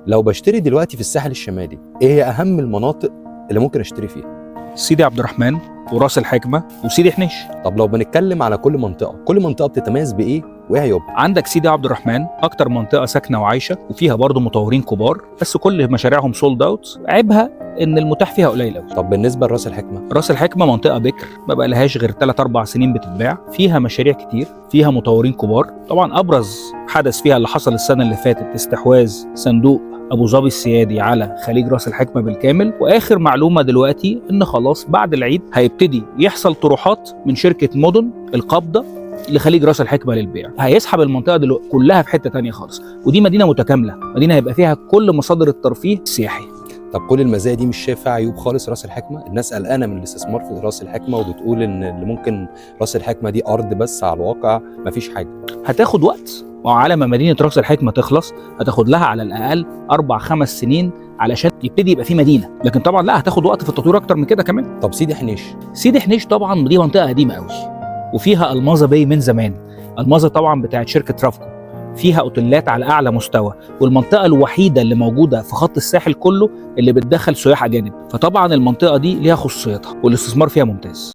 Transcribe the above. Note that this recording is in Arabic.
لو بشتري دلوقتي في الساحل الشمالي، ايه هي اهم المناطق اللي ممكن اشتري فيها؟ سيدي عبد الرحمن وراس الحكمة وسيدي حنيش. طب لو بنتكلم على كل منطقه بتتميز بايه وايه عيوبها؟ عندك سيدي عبد الرحمن اكتر منطقة ساكنة وعايشة وفيها برضه مطورين كبار، بس كل مشاريعهم سولد اوت. عيبها ان المتاح فيها قليل قوي. طب بالنسبه لراس الحكمه؟ راس الحكمة منطقة بكر، ما بقى لهاش غير 3-4 سنين بتتباع، فيها مشاريع كتير، فيها مطورين كبار. طبعا ابرز حدث فيها اللي حصل السنة اللي فاتت، استحواذ صندوق ابو ظبي السيادي على خليج راس الحكمة بالكامل. واخر معلومة دلوقتي ان خلاص بعد العيد هيبتدي يحصل طروحات من شركة مدن القابضة لخليج راس الحكمة للبيع، هيسحب المنطقة دلوقتي كلها في حتة تانية خالص. ودي مدينة متكاملة، مدينة هيبقى فيها كل مصادر الترفيه السياحي. طب كل المزايا دي مش شايفه عيوب خالص راس الحكمه؟ الناس قلقانه من الاستثمار في راس الحكمه وبتقول ان اللي ممكن راس الحكمه دي ارض بس، على الواقع مفيش حاجه. هتاخد وقت، وعلى ما مدينة راس الحكمة تخلص هتاخد لها على الأقل 4-5 سنين علشان يبتدي يبقى في مدينة. لكن طبعا لا، هتاخد وقت في التطوير أكتر من كده كمان. طب سيدي حنيش؟ سيدي حنيش طبعا دي منطقة قديمة قوي، وفيها الماظة باي من زمان. الماظة طبعا بتاعت شركة رافكو، فيها اوتيلات على اعلى مستوى، والمنطقه الوحيده اللي موجوده في خط الساحل كله اللي بتدخل سياح اجانب. فطبعا المنطقه دي ليها خصوصيتها والاستثمار فيها ممتاز.